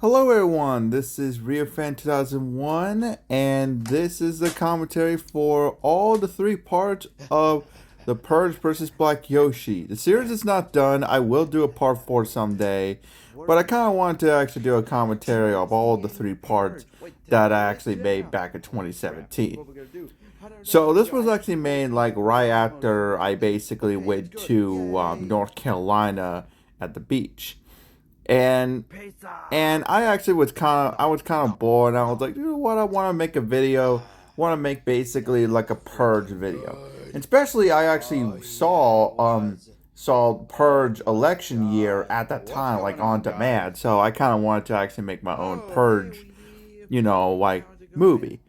Hello everyone, this is RioFan 2001 and this is the commentary for all the three parts of the Purge versus Black Yoshi. The series is not done, I will do a part 4 someday, but I kind of wanted to actually do a commentary of all the three parts that I actually made back in 2017. So this was actually made like right after I basically went to North Carolina at the beach. And I actually was kind of bored. And I was like, you know what? I want to make a video. Want to make basically like a Purge video. And especially, I actually saw Purge election year at that time, like on demand. So I kind of wanted to actually make my own Purge, like movie.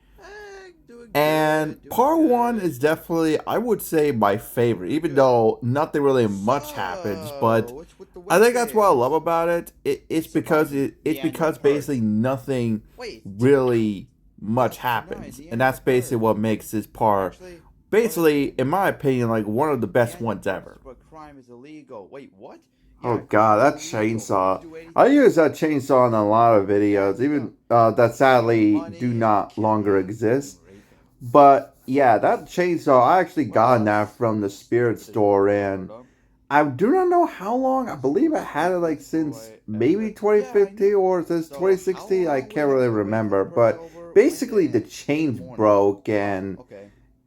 And part one is definitely, I would say, my favorite, even though nothing really much happens. But I think that's what I love about it. It's because basically nothing really much happens, and that's basically what makes this part, basically, in my opinion, like one of the best ones ever. Oh god, that chainsaw! I use that chainsaw in a lot of videos, even that sadly do not longer exist. But yeah, that chainsaw, I actually got that from the spirit store, and I do not know how long. I believe I had it like since maybe 2015 or since 2016. I can't really remember. But basically, the chains broke, and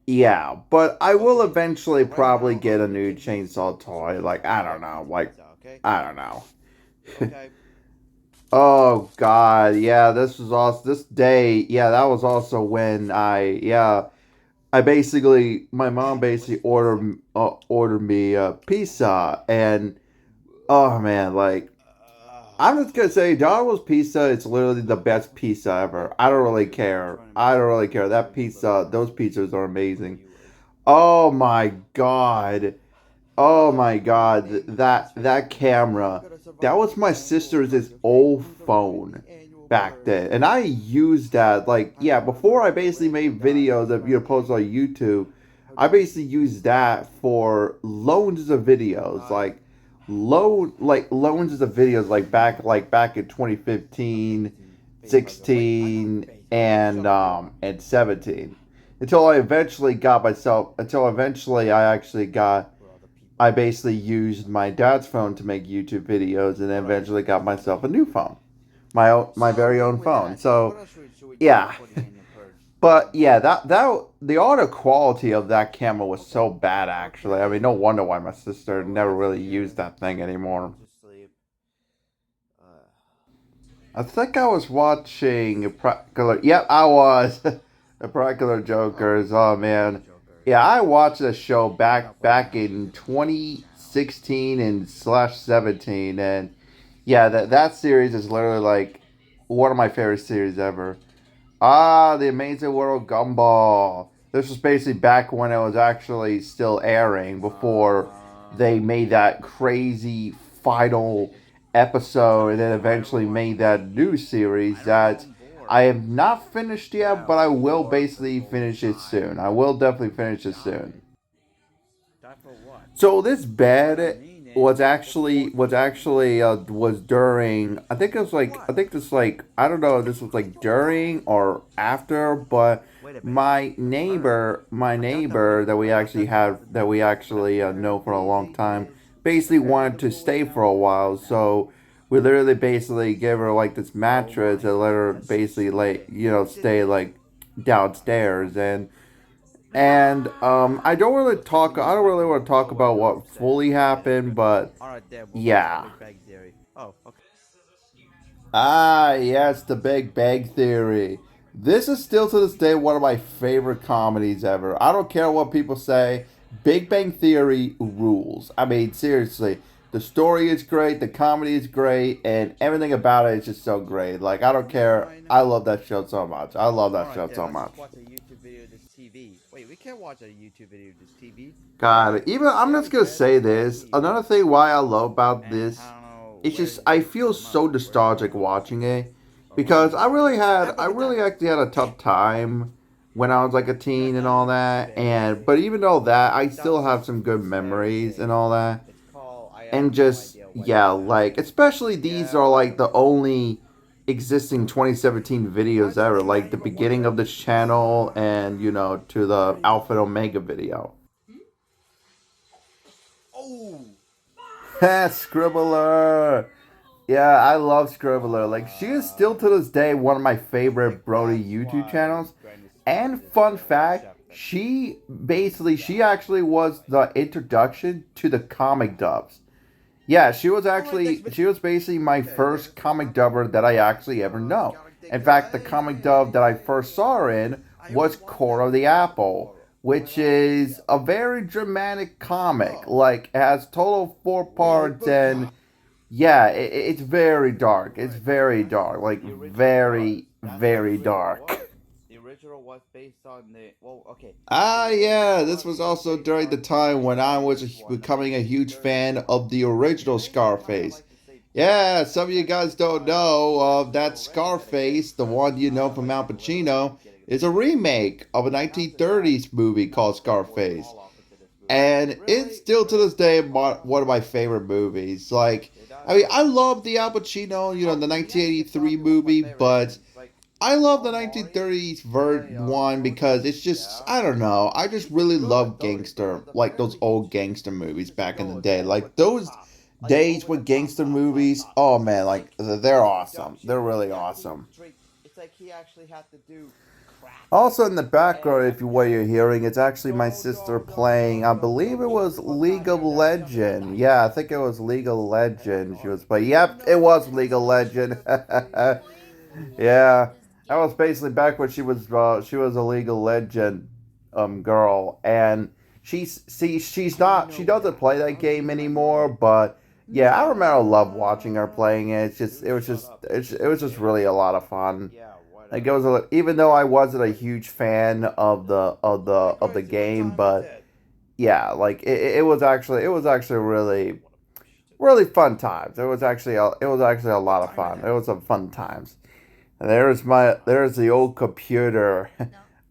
yeah. But I will eventually probably get a new chainsaw toy. Like, I don't know. Like, I don't know. Oh God, yeah, this was also this day. Yeah, that was also when I basically, my mom basically ordered me a pizza, and oh man, like I'm just gonna say, Donald's pizza is literally the best pizza ever. I don't really care. I don't really care. That pizza, those pizzas are amazing. Oh my god. Oh my god. That camera. That was my sister's old phone back then. And I used that like yeah, before I basically made videos that post on YouTube, I basically used that for loads of videos. Loads of videos like back in 2015, 16, and 17. Until eventually I basically used my dad's phone to make YouTube videos, and then eventually got myself a new phone, my very own phone. So yeah, but yeah, that the audio quality of that camera was so bad. Actually, I mean, no wonder why my sister never really used that thing anymore. I think I was watching a Practical. Yep, I was. A Practical Jokers. Oh man, yeah, I watched the show back in 2016 and slash 17, and yeah, that series is literally like one of my favorite series ever. Ah, The Amazing World Gumball. This was basically back when it was actually still airing before they made that crazy final episode and then eventually made that new series that I have not finished yet, but I will basically finish it soon. I will definitely finish it soon. So this bed was during, I think this like I don't know if this was like during or after, but my neighbor that we actually know for a long time basically wanted to stay for a while, so we literally basically gave her like this mattress and let her basically like stay like downstairs. And I don't really want to talk about what fully happened, but yeah. Ah, yes, the Big Bang Theory. This is still to this day one of my favorite comedies ever. I don't care what people say. Big Bang Theory rules. I mean, seriously, the story is great, the comedy is great, and everything about it is just so great. Like, I don't care. I love that show so much. I love that show so much. God, even I'm just gonna say this. Another thing why I love about this, it's just I feel so nostalgic watching it because I really actually had a tough time when I was like a teen and all that. And but even though that, I still have some good memories and all that. And just yeah, like especially these are like the only existing 2017 videos ever, like the beginning of this channel and, you know, to the Alpha and Omega video. Oh, Scribbler! Yeah, I love Scribbler. Like, she is still to this day one of my favorite Brody YouTube channels. And fun fact, she actually was the introduction to the comic dubs. Yeah, she was basically my first comic dubber that I actually ever know. In fact, the comic dub that I first saw her in was Cora the Apple, which is a very dramatic comic. Like, it has total 4 parts, and yeah, it's very dark. It's very dark. Like, very, very dark. the original was based on the okay. Yeah, this was also during the time when I was becoming a huge fan of the original Scarface. Yeah, some of you guys don't know that Scarface, the one you know from Al Pacino, is a remake of a 1930s movie called Scarface. And it's still to this day one of my favorite movies. Like, I mean, I love the Al Pacino, you know, the 1983 movie, but I love the 1930s one because it's just, I don't know, I just really love gangster, like those old gangster movies back in the day. Like those days with gangster movies, oh man, like they're awesome. They're really awesome. It's like he actually had to do. Also in the background, if you what you're hearing, it's actually my sister playing, I believe it was League of Legends. Yeah, I think it was League of Legends she was playing. Yep, it was League of Legends. Yeah, that was basically back when she was a League of Legend girl, and she doesn't play that game anymore, but yeah, I remember love watching her playing it. It was just really a lot of fun. Like it was even though I wasn't a huge fan of the game, but yeah, like it was actually really fun times. It was actually a lot of fun. It was some fun times. And there's the old computer.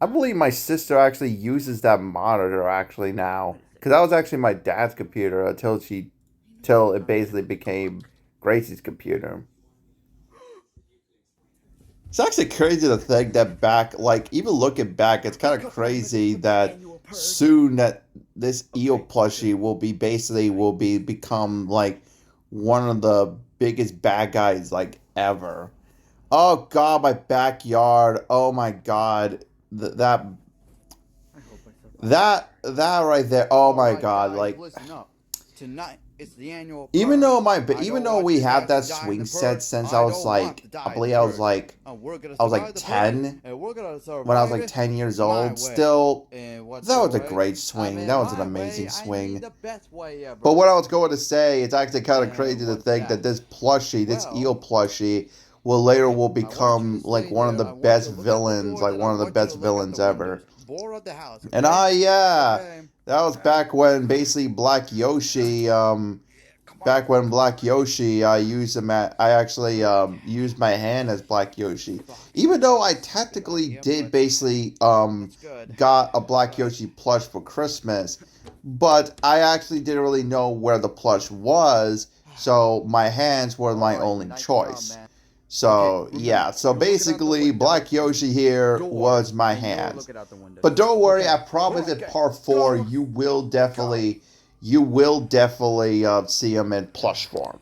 I believe my sister actually uses that monitor actually now, because that was actually my dad's computer till it basically became Gracie's computer. It's actually crazy to think that back, like even looking back, it's kind of crazy that soon that this eel plushie will become like one of the biggest bad guys like ever. Oh God, my backyard. Oh my God, that right there. Oh my God, like Listen up. Tonight it's the annual. even though we have that swing set since I was like I believe I was like 10 when I was like 10 years old. Still, that was a great swing. That was an amazing swing. But what I was going to say, it's actually kind of crazy to think that this eel plushie, will become like one of the best villains, like one of the best villains ever. And yeah, that was back when basically Black Yoshi, I used him I actually used my hand as Black Yoshi. Even though I technically did basically got a Black Yoshi plush for Christmas, but I actually didn't really know where the plush was, so my hands were my only choice. So yeah, so basically Black Yoshi here was my hands. But don't worry, I promise in part 4 you will definitely see him in plush form.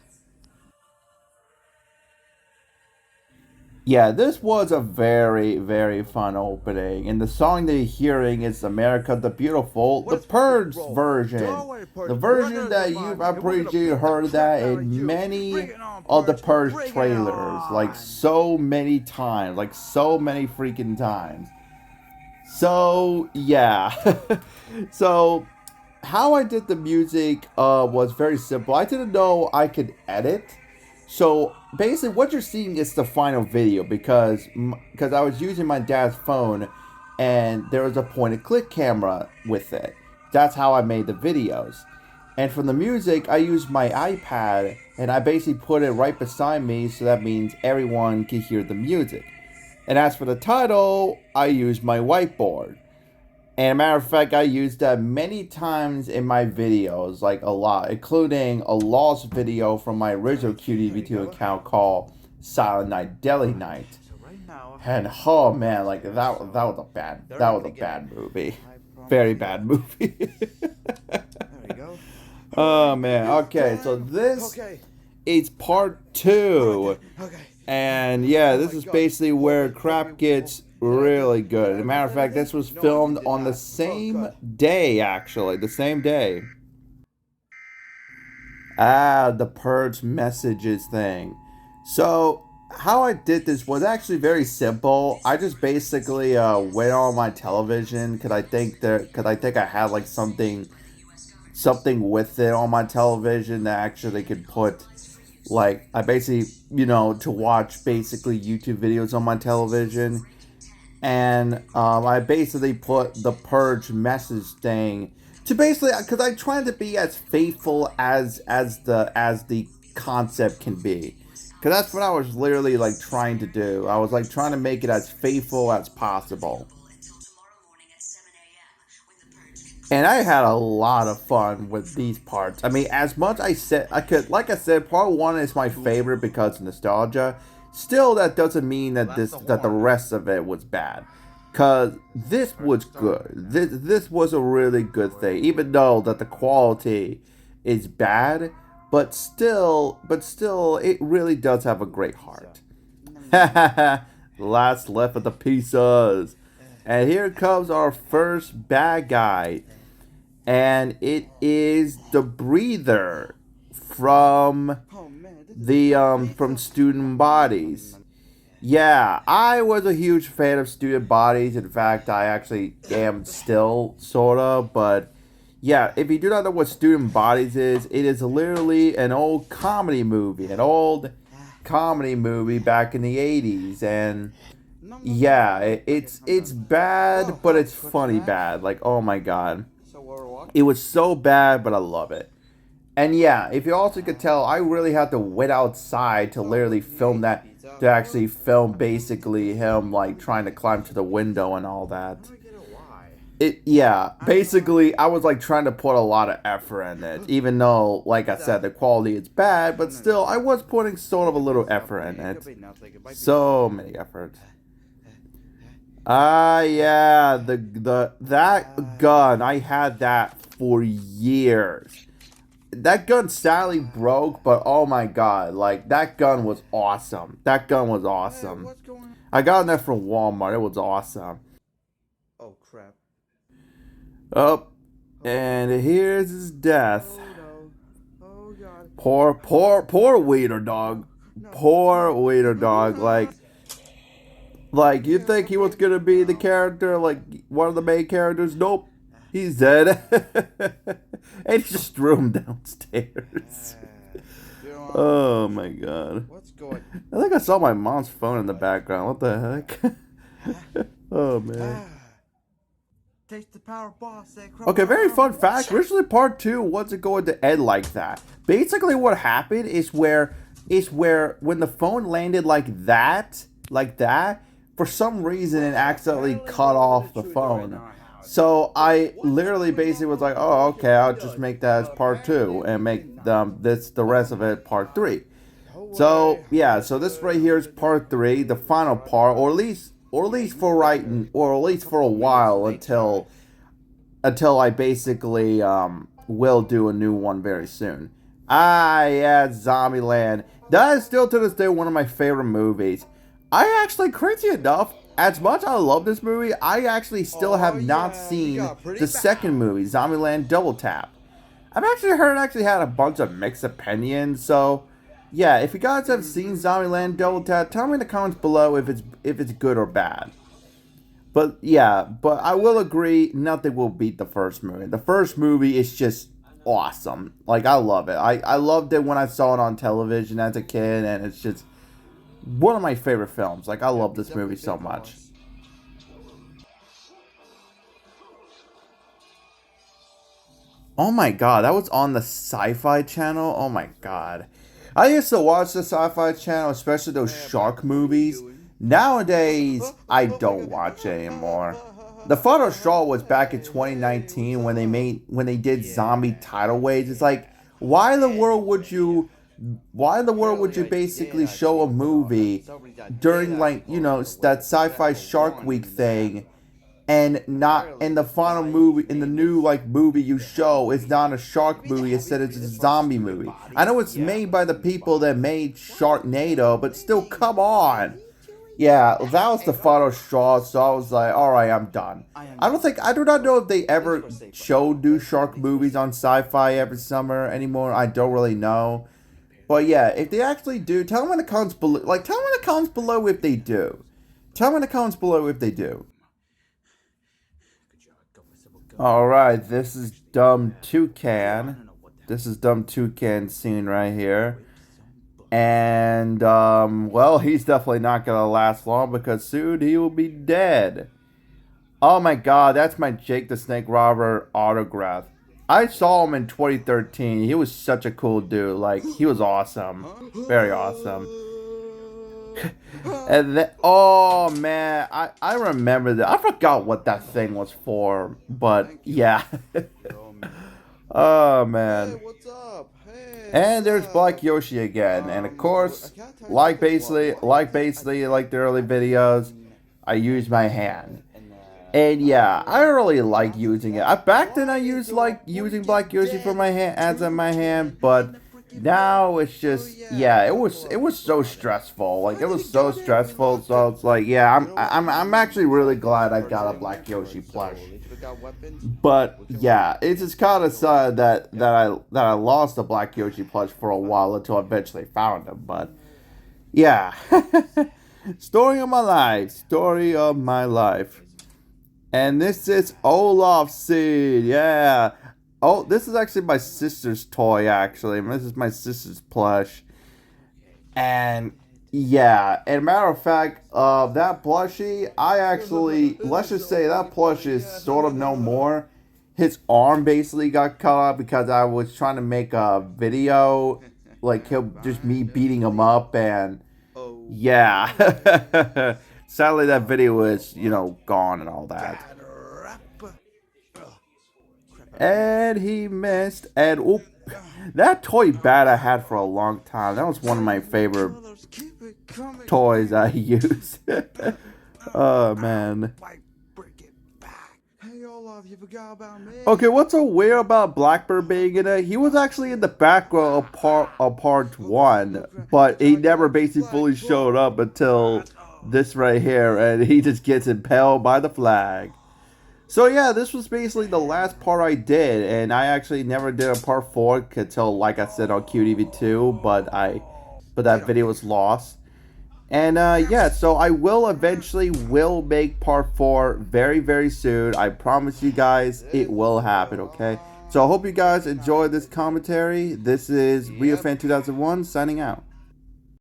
Yeah, this was a very, very fun opening. And the song that you're hearing is America the Beautiful, the Purge version. The version that I'm pretty sure you heard that in many of the Purge trailers. Like so many times. Like so many freaking times. So, yeah. So, how I did the music was very simple. I didn't know I could edit. So basically, what you're seeing is the final video because I was using my dad's phone, and there was a point-and-click camera with it. That's how I made the videos. And for the music, I used my iPad, and I basically put it right beside me, so that means everyone can hear the music. And as for the title, I used my whiteboard. And a matter of fact, I used that many times in my videos, like a lot, including a lost video from my original QDV2 account called Silent Night, Deadly Night. So right now, And oh man, like that was a bad movie. Very bad movie. There we go. Oh man. Okay, so this Okay. is part 2. Okay. And yeah, Oh this my is God. basically where Okay, crap okay, gets well, really did I good. As a matter of do fact, that this was again? No, filmed you did on the not. Oh, same God. day, actually. The same day. The Purge messages thing. So, how I did this was actually very simple. I just basically went on my television because I think I had like something with it on my television that actually could put like I basically to watch basically YouTube videos on my television, and I basically put the Purge message thing to basically because I tried to be as faithful as the concept can be, because that's what I was literally like trying to do. I was like trying to make it as faithful as possible. And I had a lot of fun with these parts. I mean, as much I said I could, like I said, part 1 is my favorite because of nostalgia. Still, that doesn't mean that the rest of it was bad. Cause this was good. This was a really good thing, even though that the quality is bad, but still, it really does have a great heart. Last left of the pizzas. And here comes our first bad guy. And it is the breather from Oh man, this is the so from Student Bodies. Yeah, I was a huge fan of Student Bodies. In fact, I actually am still sorta, but yeah, if you do not know what Student Bodies is, it is literally an old comedy movie, back in the 80s, and yeah, it's bad, but it's funny bad. Like, oh my god. So we're walking. It was so bad, but I love it. And yeah, if you also could tell, I really had to wait outside to literally film that, to actually film basically him like trying to climb to the window and all that. Basically I was like trying to put a lot of effort in it, even though, like I said, the quality is bad, but still I was putting sort of a little effort in it. So many efforts. Yeah, that gun, I had that for years. That gun sadly broke, but oh my god, like that gun was awesome. That gun was awesome. What's going on? I got that from Walmart. It was awesome. Oh crap. Oh, and here's his death. Oh no. Oh god. Poor Wiener dog. Poor Wiener dog. Like, you think he was gonna be the character, like one of the main characters? Nope, he's dead. And he just threw him downstairs. Oh my god. What's going? I think I saw my mom's phone in the background. What the heck? Oh man. Taste the power, boss. Okay, very fun fact. Originally, part 2 wasn't going to end like that. Basically, what happened is where when the phone landed like that, for some reason it accidentally cut off the phone. So I literally basically was like, oh, okay, I'll just make that as part 2 and make the rest of it part 3. So yeah, so this right here is part 3, the final part, or at least for a while until I basically will do a new one very soon. Yeah, Zombieland. That is still to this day one of my favorite movies. I actually, crazy enough, as much as I love this movie, I actually still have not seen the second movie, Zombieland Double Tap. I've actually heard had a bunch of mixed opinions, so yeah, if you guys have seen Zombieland Double Tap, tell me in the comments below if it's good or bad. But yeah, but I will agree, nothing will beat the first movie. The first movie is just awesome. Like, I love it. I loved it when I saw it on television as a kid, and it's just one of my favorite films. Like, I love this movie so much. Oh my god, that was on the Sci-Fi Channel? Oh my god. I used to watch the Sci-Fi Channel, especially those shark movies. Nowadays, I don't watch it anymore. The final straw was back in 2019 when they did zombie tidal waves. It's like, why in the world would you Why in the world would you basically show a movie during, like, you know, that sci-fi Shark Week thing, and not in the final movie, in the new, like, movie you show, it's not a shark movie, instead it's a zombie movie? I know it's made by the people that made Sharknado, but still, come on. Yeah, that was the final straw, so I was like, alright, I'm done. I do not know if they ever show new shark movies on sci-fi every summer anymore. I don't really know. But yeah, if they actually do, tell them in the comments below. Like, tell them in the comments below if they do. Tell them in the comments below if they do. Alright, this is Dumb Toucan. This is Dumb Toucan scene right here. And, well, he's definitely not gonna last long because soon he will be dead. Oh my god, that's my Jake the Snake Robber autograph. I saw him in 2013. He was such a cool dude. Like, he was awesome. Very awesome. And then, oh man, I remember that. I forgot what that thing was for, but yeah. Oh man. Hey, what's up? Hey, And there's what's Black up? Yoshi again, and of course, like basically like the early videos, I use my hand. And yeah, I really like using it. Back then I used like using Black Yoshi for my hand, as in my hand, but now it's just, yeah, it was so stressful. Like, it was so stressful. So it's like, yeah, I'm actually really glad I got a Black Yoshi plush. But yeah, it's just kind of sad that I lost the Black Yoshi plush for a while until I eventually found him. But yeah, story of my life, story of my life. And this is Olaf Seed, yeah. Oh, this is actually my sister's toy, actually. This is my sister's plush. And, yeah, and matter of fact, that plushie, I actually, let's just say that plush is sort of no more. His arm basically got cut off because I was trying to make a video, like, just me beating him up, and, yeah. Sadly, that video is, you know, gone and all that. And he missed. And oop, that toy bat I had for a long time. That was one of my favorite toys I used. Oh man. Okay, what's so weird about Blackbird being in it? He was actually in the background of part 1, but he never basically fully showed up until this right here, and he just gets impaled by the flag. So yeah, this was basically the last part I did, and I actually never did a part 4 until, like I said, on QTV2, but that video was lost. And yeah, so I will eventually make part 4 very, very soon. I promise you guys it will happen, okay? So I hope you guys enjoyed this commentary. This is RioFan2001 signing out.